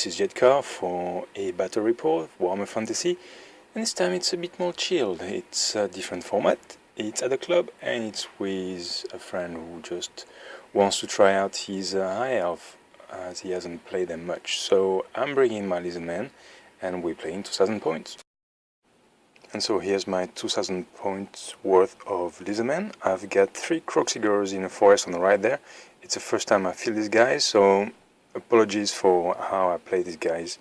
this is Jedcar for a battle report of Warhammer Fantasy, and this time it's a bit more chilled. It's a different format, it's at a club and it's with a friend who just wants to try out his High Elf as he hasn't played them much. So I'm bringing my Lizardmen and we're playing 2000 points. And so here's my 2000 points worth of Lizardmen. I've got 3 Croxigors in a forest on the right there. It's the first time I field these guys, so apologies for how I play these guys.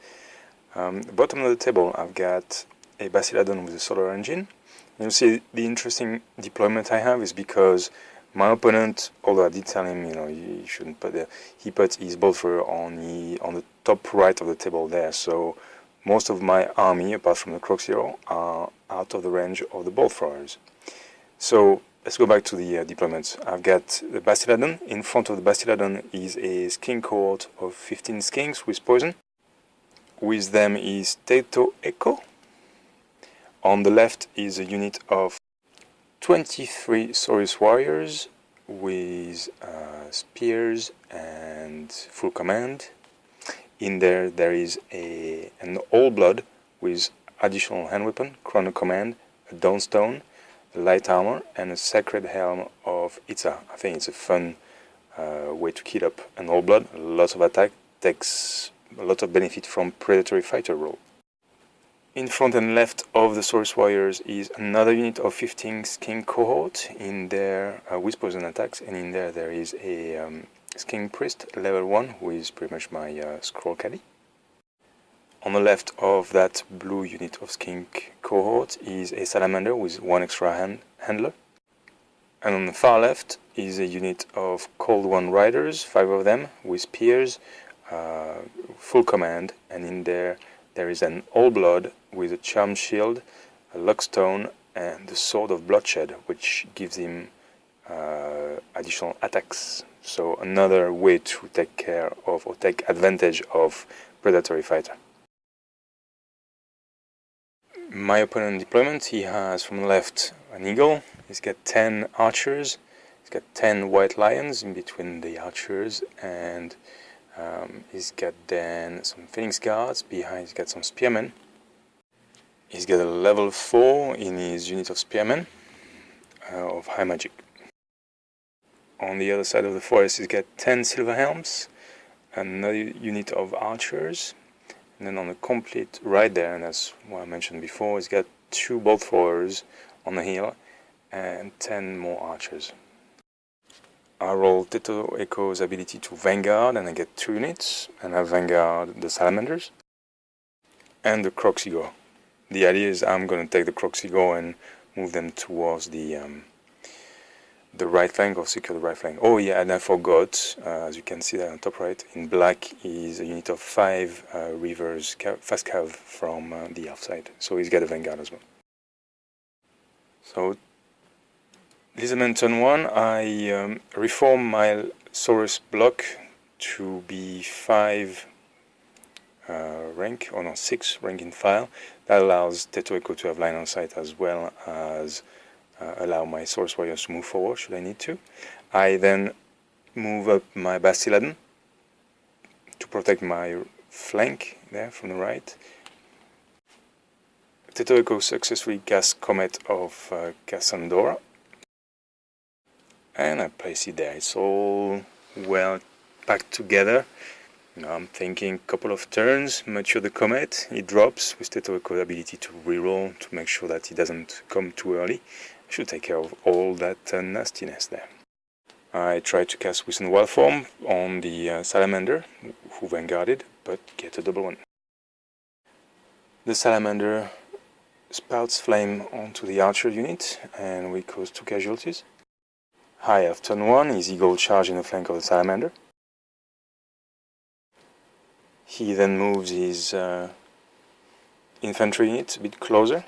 Bottom of the table I've got a Bastiladon with a solar engine. You'll see the interesting deployment I have is because my opponent, although I did tell him, you shouldn't put there, he put his bolt thrower on the top right of the table there. So most of my army, apart from the Croxiro, are out of the range of the bolt throwers. So let's go back to the deployments. I've got the Bastiladon. In front of the Bastiladon is a skink cohort of 15 skinks with poison. With them is Teto Echo. On the left is a unit of 23 Saurus warriors with spears and full command. In there is an Old Blood with additional hand weapon, chrono command, a Dawnstone, a light armor, and a Sacred Helm of Itza. I think it's a fun way to kit up an Old Blood. Lots of attack, takes a lot of benefit from predatory fighter role. In front and left of the Saurus warriors is another unit of 15 skink cohort in there with poison attacks, and in there is a skink priest level 1 who is pretty much my scroll caddy. On the left of that blue unit of skink cohort is a salamander with 1 extra handler. And on the far left is a unit of Cold One riders, 5 of them, with spears, full command, and in there is an Old Blood with a charmed shield, a Lockstone, and the Sword of Bloodshed, which gives him additional attacks. So another way to take care of or take advantage of predatory fighter. My opponent deployment, he has from the left an eagle. He's got 10 archers. He's got 10 white lions in between the archers, and he's got then some Phoenix guards behind. He's got some spearmen. He's got a level 4 in his unit of spearmen of high magic. On the other side of the forest, he's got 10 silver helms, another unit of archers, and then on the complete right there, and that's what I mentioned before, he's got 2 bolt throwers on the hill and 10 more archers. I roll Teto Echo's ability to Vanguard, and I get 2 units, and I Vanguard the Salamanders and the Croxigor. The idea is I'm going to take the Croxigor and move them towards the right flank, or secure the right flank. Oh yeah, and I forgot, as you can see there on top right, in black is a unit of 5 Reavers, fast cav from the Elf side. So he's got a Vanguard as well. So Lizardman turn 1, I reform my Saurus block to be 5 rank, or no, 6 rank in file. That allows Teto Echo to have line of sight as well as allow my Saurus warriors to move forward should I need to. I then move up my Bastiladon to protect my flank there from the right. Teto Echo successfully casts Comet of Cassandra, and I place it there. It's all well packed together. Now I'm thinking couple of turns, mature the Comet, it drops with Teto Echo's ability to reroll to make sure that it doesn't come too early. I should take care of all that nastiness there. I try to cast Whistle Wild Form on the Salamander, who Vanguarded, but get a double one. The Salamander spouts flame onto the Archer unit, and we cause 2 casualties. High Elf turn 1, his Eagle charge in the flank of the Salamander. He then moves his infantry unit a bit closer,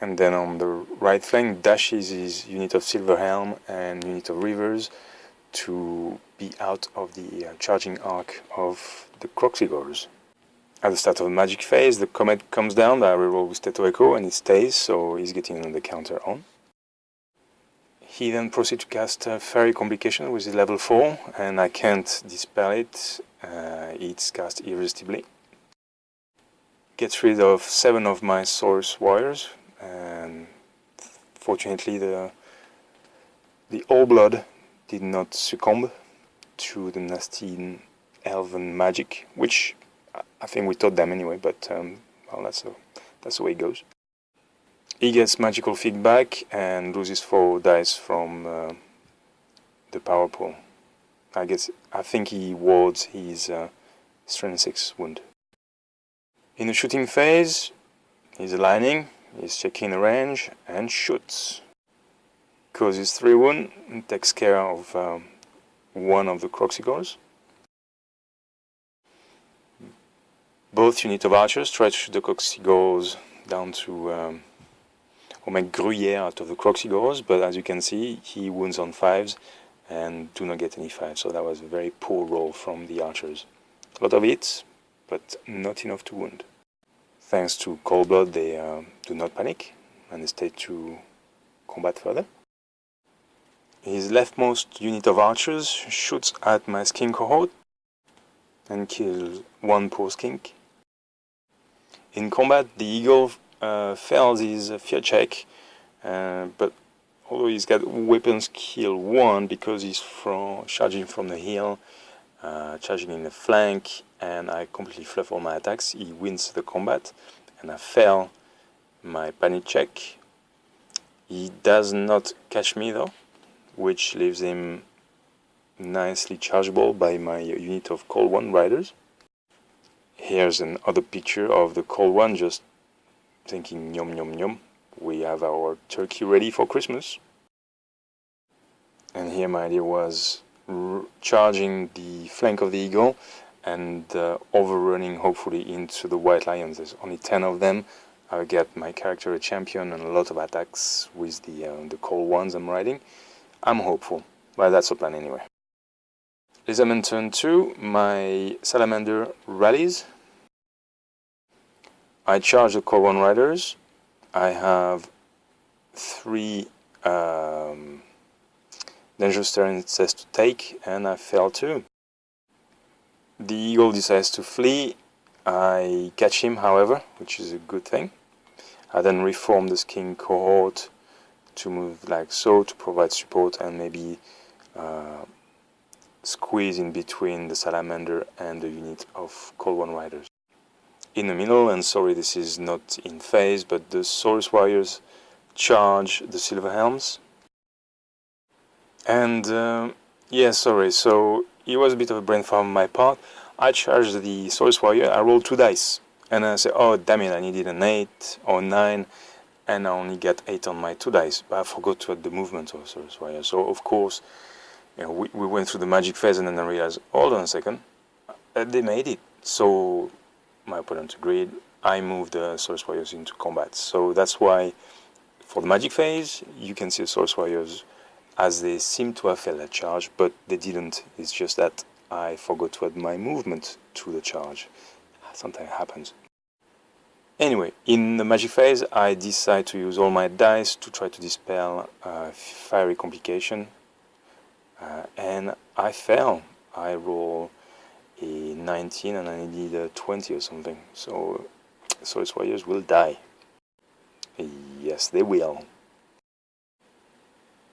and then on the right flank dashes his unit of Silver Helm and unit of Reavers to be out of the charging arc of the Croxigors. At the start of the magic phase, the Comet comes down, I reroll with Teto Echo, and it stays, so he's getting the counter on. He then proceeds to cast Fairy Complication with his level 4, and I can't dispel it. It's cast irresistibly. Gets rid of 7 of my Source Warriors, and fortunately the All Blood did not succumb to the nasty elven magic, which I think we taught them anyway, but well, that's the way it goes. He gets magical feedback and loses 4 dice from the power pool. I think he wards his strength 6 wound. In the shooting phase, he's aligning, he's checking the range and shoots. Causes 3 wound and takes care of one of the Croxigores. Both units of archers try to shoot the Croxigores down to or make Gruyere out of the Croxigores, but as you can see, he wounds on 5s and do not get any 5s, so that was a very poor roll from the archers. A lot of hits, but not enough to wound. Thanks to Cold Blood, they do not panic and they stay to combat further. His leftmost unit of archers shoots at my skink cohort and kills 1 poor skink. In combat, the eagle fails his fear check, but although he's got weapon skill 1 because he's charging from the hill, charging in the flank, and I completely fluff all my attacks, he wins the combat, and I fail my panic check. He does not catch me though, which leaves him nicely chargeable by my unit of Cold One riders. Here's another picture of the Cold One just thinking yum yum yum, we have our turkey ready for Christmas. And here my idea was charging the flank of the eagle and overrunning hopefully into the white lions. There's only 10 of them. I get my character a champion and a lot of attacks with the Cold Ones I'm riding. I'm hopeful, but that's the plan anyway. Lizardmen turn 2, my salamander rallies. I charge the Cold One riders. I have 3 dangerous terrains to take, and I fail 2. The eagle decides to flee. I catch him, however, which is a good thing. I then reform the skink cohort to move like so to provide support and maybe squeeze in between the salamander and the unit of Cold One riders. In the middle, and sorry this is not in phase, but the Saurus warriors charge the Silver Helms. And yeah, sorry, so it was a bit of a brain farm on my part. I charged the Saurus warrior, I rolled 2 dice. And I said, oh damn it, I needed an 8 or 9, and I only get 8 on my 2 dice. But I forgot to add the movement of Saurus warrior. So of course, you know, we went through the magic phase, and then I realized, hold on a second, they made it. So my opponent agreed. I moved the Saurus warriors into combat. So that's why for the magic phase, you can see the Saurus warriors as they seem to have failed that charge, but they didn't. It's just that I forgot to add my movement to the charge. Sometimes it happens. Anyway, in the magic phase, I decide to use all my dice to try to dispel fiery complication, and I fail. I roll a 19 and I need a 20 or something, so Saurus warriors will die. Yes, they will.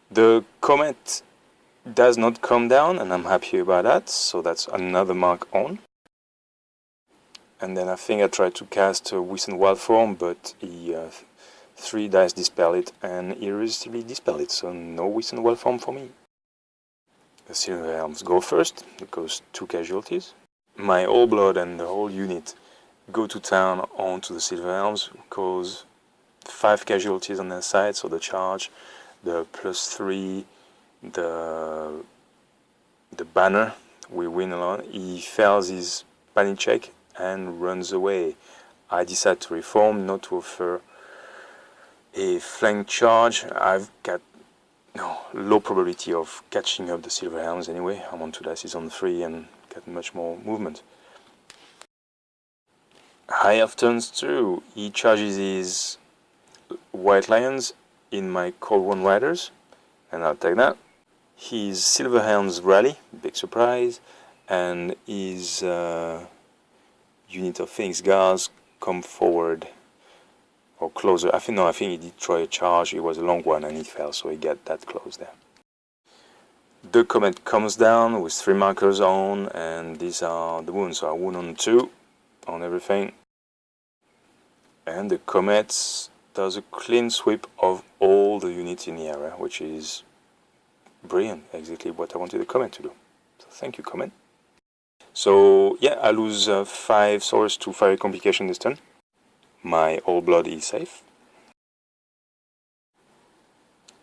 The comet does not come down, and I'm happy about that, so that's another mark on. And then I think I tried to cast a Wisdom Wild Form, but he 3 dice dispel it and irresistibly dispel it, so no Wisdom Wild Form for me. The Silver Helms go first, it goes 2 casualties. My All Blood and the whole unit go to town onto the Silver Helms, cause 5 casualties on their side, so the charge, the +3, the banner, we win a lot. He fails his panic check and runs away. I decide to reform, not to offer a flank charge. I've got low probability of catching up the Silver Helms anyway. I'm on 2 dice, he's on 3 and got much more movement. High Elf turns 2. He charges his White Lions in my Cold One riders, and I'll take that. His Silver Helms rally, big surprise, and his unit of Phoenix Guards come forward or closer. I think he did try a charge. It was a long one and it fell, so he got that close there. The comet comes down with 3 markers on, and these are the wounds. So I wound on 2 on everything. And the comet does a clean sweep of all the units in the area, which is brilliant, exactly what I wanted the comet to do. So thank you, comet. So yeah, I lose 5 swords to fiery complication this turn. My old blood is safe.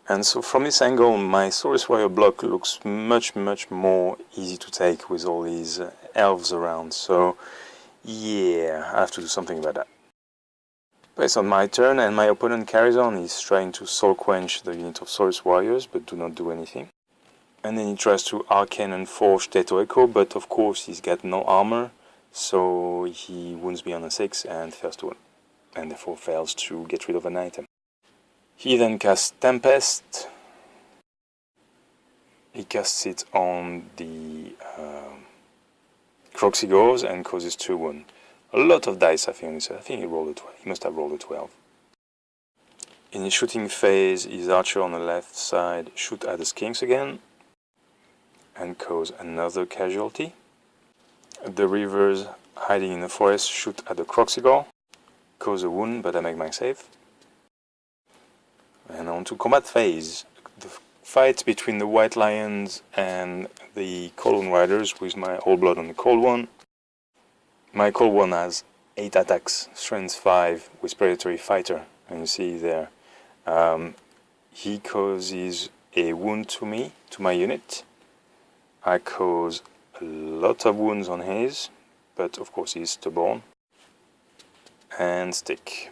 And so from this angle, my Saurus Warrior block looks much more easy to take with all these elves around. So yeah, I have to do something about that. But it's on my turn, and my opponent carries on. He's trying to soul quench the unit of Saurus Warriors, but do not do anything. And then he tries to arcane and forge Teto Echo, but of course he's got no armor, so he wounds me on a 6 and fails to win, and therefore fails to get rid of an item. He then casts Tempest. He casts it on the Croxigores and causes 2 wounds. A lot of dice, I think he rolled a 12. He must have rolled a 12. In his shooting phase, his archer on the left side shoot at the skinks again and cause another casualty. The reavers hiding in the forest shoot at the Croxigore, cause a wound, but I make my save. And on to combat phase. The fight between the White Lions and the Cold One Riders with my Old Blood on the Cold One. My Cold One has 8 attacks, strength 5 with predatory fighter, and you see there. He causes a wound to me, to my unit. I cause a lot of wounds on his, but of course he's stubborn. And stick.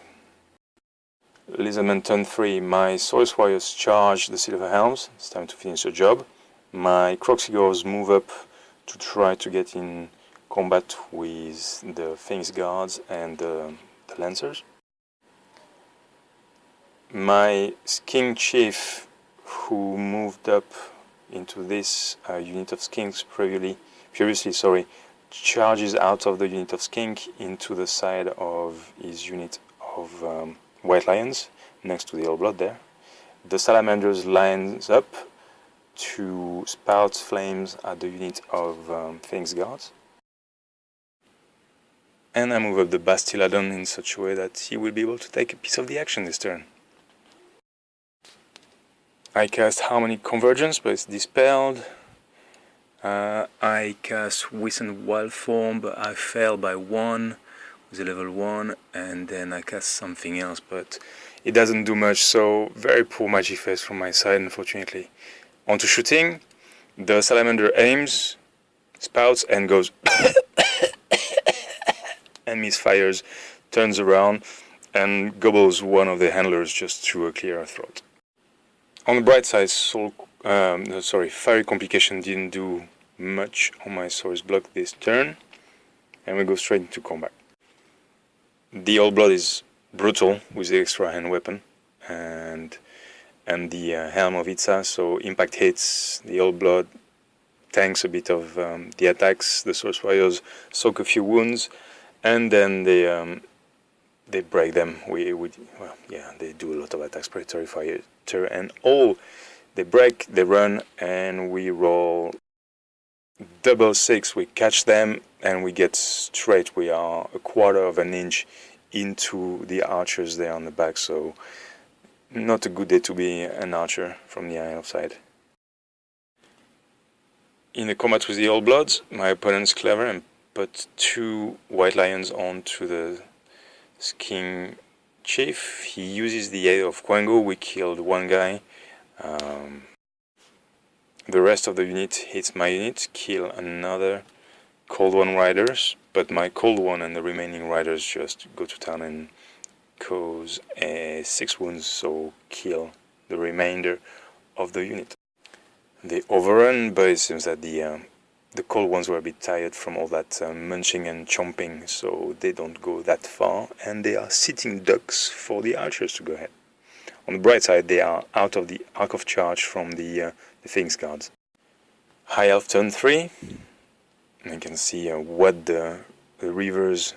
Lizardmen turn 3, my Saurus Warriors charge the Silver Helms. It's time to finish the job. My Croxigores move up to try to get in combat with the Phoenix Guards and the Lancers. My Skink Chief, who moved up into this unit of Skinks previously, charges out of the unit of Skink into the side of his unit of White Lions, next to the Old Blood there. The Salamanders lines up to spout flames at the unit of Phoenix Guards. And I move up the Bastiladon in such a way that he will be able to take a piece of the action this turn. I cast Harmonic Convergence, but it's dispelled. I cast Wizened Wild Form, but I fail by 1. With a level 1, and then I cast something else, but it doesn't do much, so very poor magic phase from my side, unfortunately. On to shooting. The Salamander aims, spouts, and goes and misfires, turns around, and gobbles one of the handlers just to clear her throat. On the bright side, Fiery Complication didn't do much on my Saurus block this turn, and we go straight into combat. The Old Blood is brutal with the extra hand weapon and the Helm of Itza, so impact hits. The Old Blood tanks a bit of the attacks. The Saurus Warriors soak a few wounds, and then they break them. They do a lot of attacks, predatory fighter and all. They break, they run, and we roll double 6. We catch them, and we get straight. We are a quarter of an inch into the archers there on the back, so not a good day to be an archer from the Isle of Side. In the combat with the Old Bloods, my opponent's clever and put 2 White Lions onto the Skink Chief. He uses the aid of Quango. We killed 1 guy. The rest of the unit hits my unit, kill another Cold One Riders, but my Cold One and the remaining Riders just go to town and cause 6 wounds, so kill the remainder of the unit. They overrun, but it seems that the Cold Ones were a bit tired from all that munching and chomping, so they don't go that far, and they are sitting ducks for the archers to go ahead. on the bright side, they are out of the arc of charge from the Sphinx guards. High Elf turn 3, and you can see what the Reavers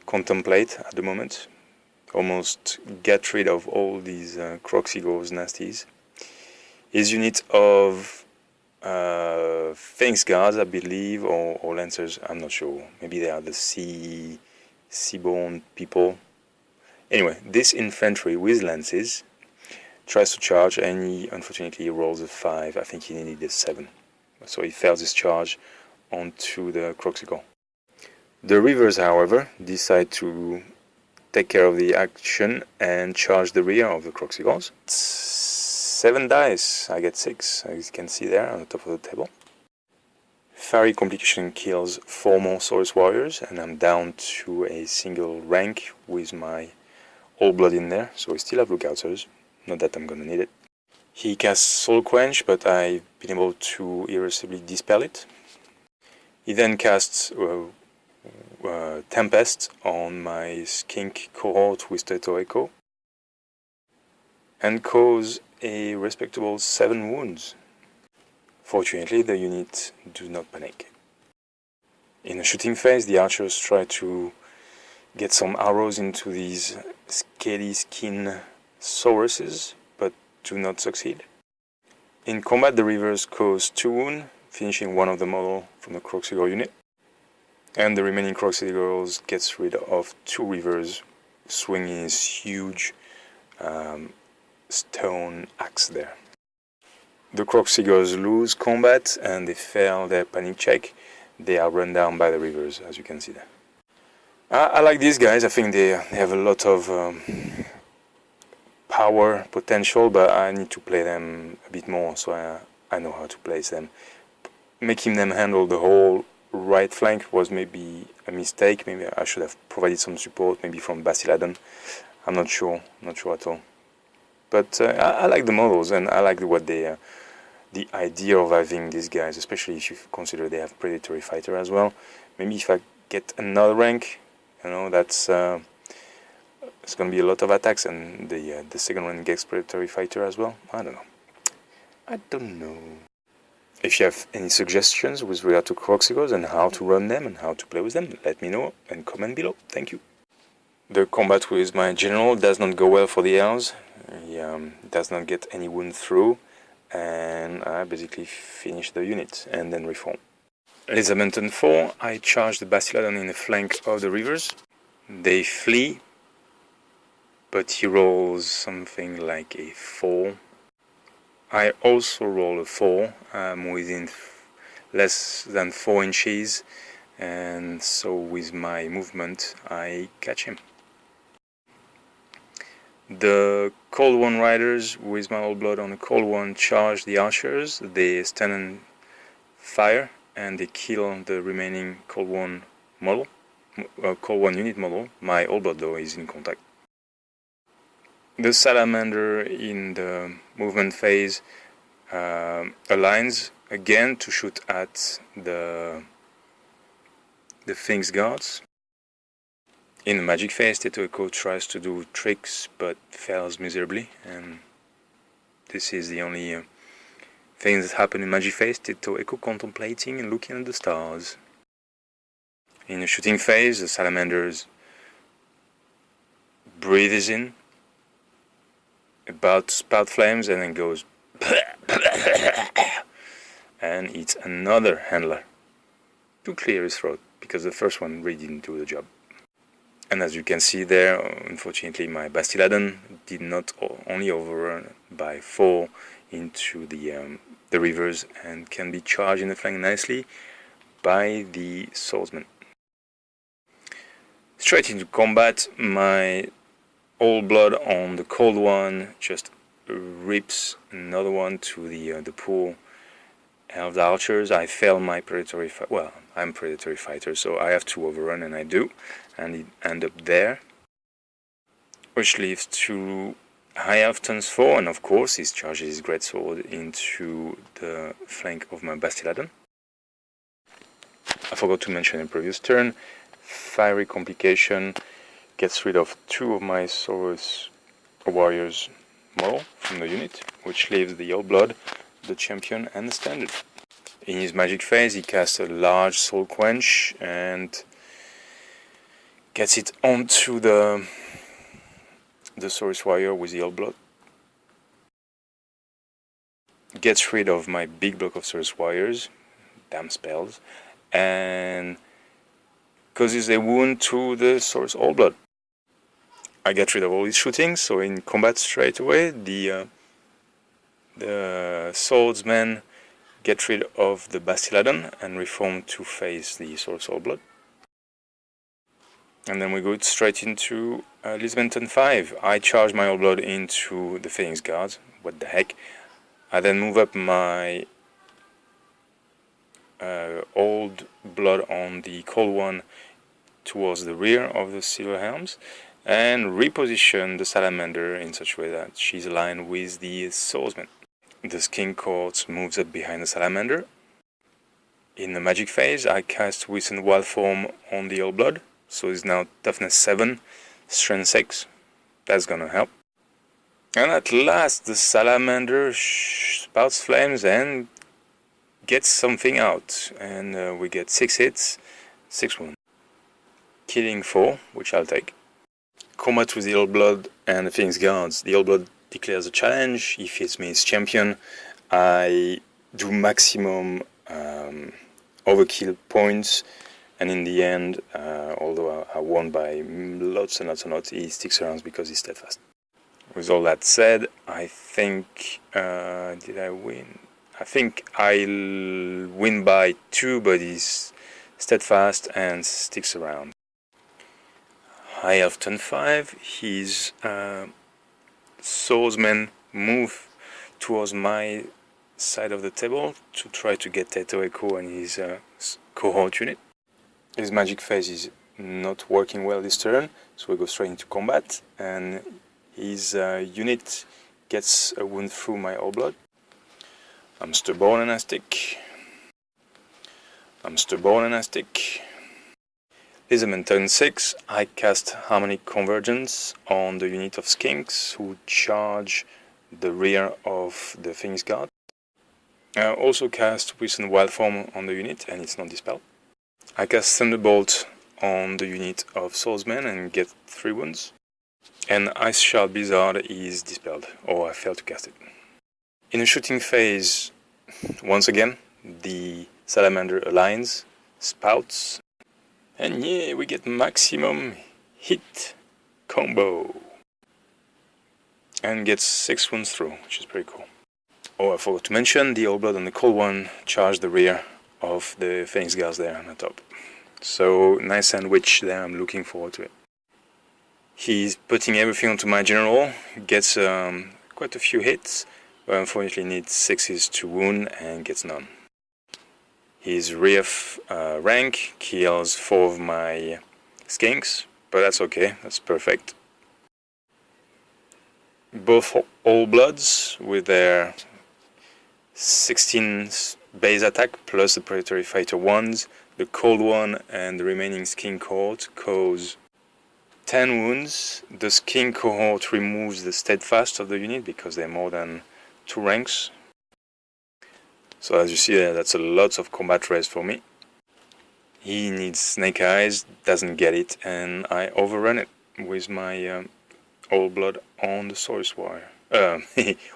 contemplate at the moment. Almost get rid of all these Croxigors nasties. His unit of Sphinx guards, I believe, or Lancers, I'm not sure. Maybe they are the seaborne people. Anyway, this infantry with lances tries to charge, and he unfortunately rolls a 5. I think he needed a 7. So he fails his charge onto the Croxigor. The Reavers, however, decide to take care of the action and charge the rear of the Croxigors. 7 dice, I get 6, as you can see there on the top of the table. Fiery Complication kills 4 more Saurus Warriors, and I'm down to a single rank with my Old Blood in there, so we still have Lookouters, not that I'm gonna need it. He casts Soul Quench, but I've been able to irreversibly dispel it. He then casts Tempest on my Skink cohort with Predatory Echo, and cause a respectable 7 wounds. Fortunately, the unit do not panic. In a shooting phase, the archers try to get some arrows into these scaly skin Sauruses, but do not succeed. In combat, the Reavers cause 2 wounds, finishing one of the model from the Croxigor unit, and the remaining Croxigors gets rid of 2 Reavers, swinging his huge stone axe there. The Croxigors lose combat and they fail their panic check. They are run down by the Reavers, as you can see there. I like these guys. I think they have a lot of power potential, but I need to play them a bit more, so I know how to place them. Making them handle the whole right flank was maybe a mistake. Maybe I should have provided some support, maybe from Bastiladon. I'm not sure at all. But I like the models, and I like what they, the idea of having these guys, especially if you consider they have Predatory Fighter as well. Maybe if I get another rank, you know, that's it's going to be a lot of attacks, and the second rank gets Predatory Fighter as well. I don't know. If you have any suggestions with regard to Croxigors and how to run them and how to play with them, let me know and comment below. Thank you. The combat with my general does not go well for the Elves. He does not get any wound through, and I basically finish the unit and then reform. Lizardmen turn 4, I charge the Bastiladon in the flank of the Reavers. They flee, but he rolls something like a 4. I also roll a 4. I'm within less than 4 inches, and so with my movement I catch him. The Cold One Riders with my Old Blood on the Cold One charge the archers. They stand and fire, and they kill the remaining Cold One model, Cold One unit model. My Old Blood though is in contact. The Salamander in the movement phase aligns again to shoot at the Sphinx guards. In the magic phase, Teto Echo tries to do tricks but fails miserably, and this is the only thing that happens in magic phase. Teto Echo contemplating and looking at the stars. In the shooting phase, the salamanders breathes in, about to spout flames, and then goes and eats another handler to clear his throat, because the first one really didn't do the job. And as you can see there, unfortunately my Bastiladon did not only overrun by 4 into the Reavers, and can be charged in the flank nicely by the Swordsman. Straight into combat, my Old Blood on the Cold One just rips another one to the poor Elves archers. I fail my Predatory Fighter. Well, I'm Predatory Fighter, so I have to overrun, and I do, and it end up there. Which leaves to High Elf turns 4, and of course he charges his greatsword into the flank of my Bastiladon. I forgot to mention in the previous turn, Fiery Complication gets rid of 2 of my Saurus warriors model from the unit, which leaves the Old Blood, the Champion and the Standard. In his magic phase he casts a large Soul Quench and gets it onto the Source Warrior with the Old Blood. Gets rid of my big block of Source Warriors, damn spells, and causes a wound to the Source Old Blood. I get rid of all his shooting, so in combat straight away the Swordsmen get rid of the Bastiladon and reform to face the Source Old Blood. And then we go straight into Lizardmen turn 5. I charge my Old Blood into the Phoenix Guards. What the heck? I then move up my Old Blood on the Cold One towards the rear of the Silver Helms and reposition the Salamander in such a way that she's aligned with the Swordsman. The Skink Court moves up behind the Salamander. In the magic phase I cast Whistle Wild Form on the Old Blood, so it's now toughness 7, strength 6. That's gonna help. And at last the Salamander spouts flames and gets something out, and we get 6 hits, 6 wounds. Killing 4, which I'll take. Combat with the Old Blood and the Phoenix Guards. The Old Blood declares a challenge. He feeds me his champion. I do maximum overkill points, and in the end, although I won by lots and lots and lots, he sticks around because he's steadfast. With all that said, I think did I win? I think I'll win by 2, but he's steadfast and sticks around. High Elf turn 5, his swordsmen move towards my side of the table to try to get Teto Echo and his cohort unit. His magic phase is not working well this turn, so we go straight into combat, and his unit gets a wound through my Old Blood. I'm stubborn and I stick. I'm stubborn and I stick. Lizardmen turn 6, I cast Harmonic Convergence on the unit of Skinks who charge the rear of the Phoenix Guard. I also cast Whistle Wild Form on the unit and it's not dispelled. I cast Thunderbolt on the unit of Swordsmen and get 3 wounds. And Ice Shard Blizzard is dispelled, or I failed to cast it. In a shooting phase, once again, the Salamander aligns, spouts, and yeah, we get maximum hit combo. And gets 6 wounds through, which is pretty cool. Oh, I forgot to mention, the Old Blood and the Cold One charge the rear of the Phoenix Guards there on the top. So, nice sandwich there, I'm looking forward to it. He's putting everything onto my general, gets quite a few hits, but unfortunately needs 6s to wound and gets none. His rear rank kills 4 of my Skinks, but that's okay, that's perfect. Both Old Bloods with their 16 base attack plus the Predatory Fighter 1s, the Cold One and the remaining Skink Cohort cause 10 wounds. The Skink Cohort removes the Steadfast of the unit because they're more than 2 ranks. So as you see there, that's a lot of combat res for me. He needs Snake Eyes, doesn't get it, and I overrun it with my Old Blood on the Source Warrior.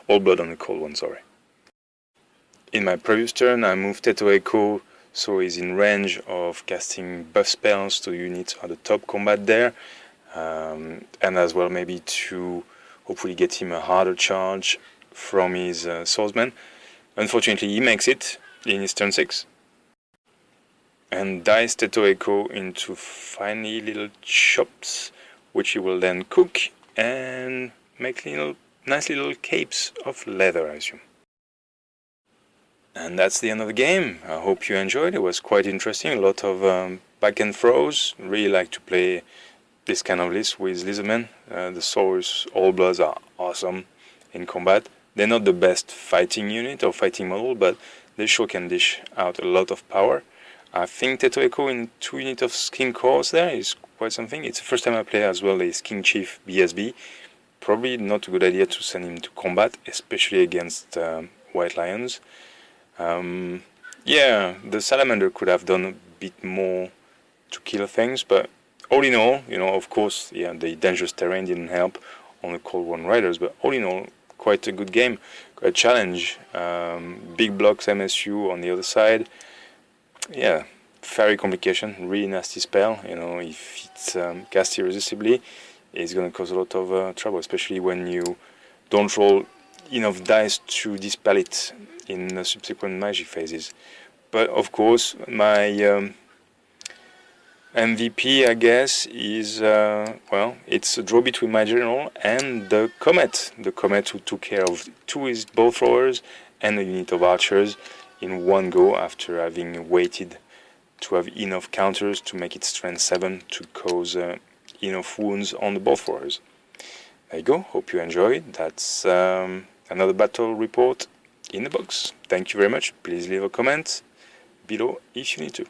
Old Blood on the Cold One, sorry. In my previous turn, I moved Teto Echo, so he's in range of casting buff spells to units at the top combat there, and as well maybe to hopefully get him a harder charge from his swordsman. Unfortunately, he makes it in his turn 6 and dies Teto Echo into tiny little chops, which he will then cook and make nice little capes of leather, I assume. And that's the end of the game. I hope you enjoyed. It was quite interesting. A lot of back and throws. Really like to play this kind of list with Lizardmen. The Source Old Bloods are awesome in combat. They're not the best fighting unit or fighting model, but they sure can dish out a lot of power. I think Teto Echo in 2 units of Skink Cores there is quite something. It's the first time I play as well a Skink Chief BSB. probably not a good idea to send him to combat, especially against white lions. Yeah, the salamander could have done a bit more to kill things, but all in all, of course, yeah, the dangerous terrain didn't help on the Cold War Riders, but all in all, quite a good game, quite a challenge. Big blocks MSU on the other side. Yeah, fairy complication, really nasty spell. If it's cast irresistibly, it's going to cause a lot of trouble, especially when you don't roll enough dice to dispel it in the subsequent magic phases. But of course, my MVP, I guess, is, it's a draw between my general and the Comet. The Comet who took care of two his bow throwers and a unit of archers in one go after having waited to have enough counters to make it strength 7 to cause enough wounds on the bow throwers. There you go. Hope you enjoyed. That's another battle report in the box. Thank you very much. Please leave a comment below if you need to.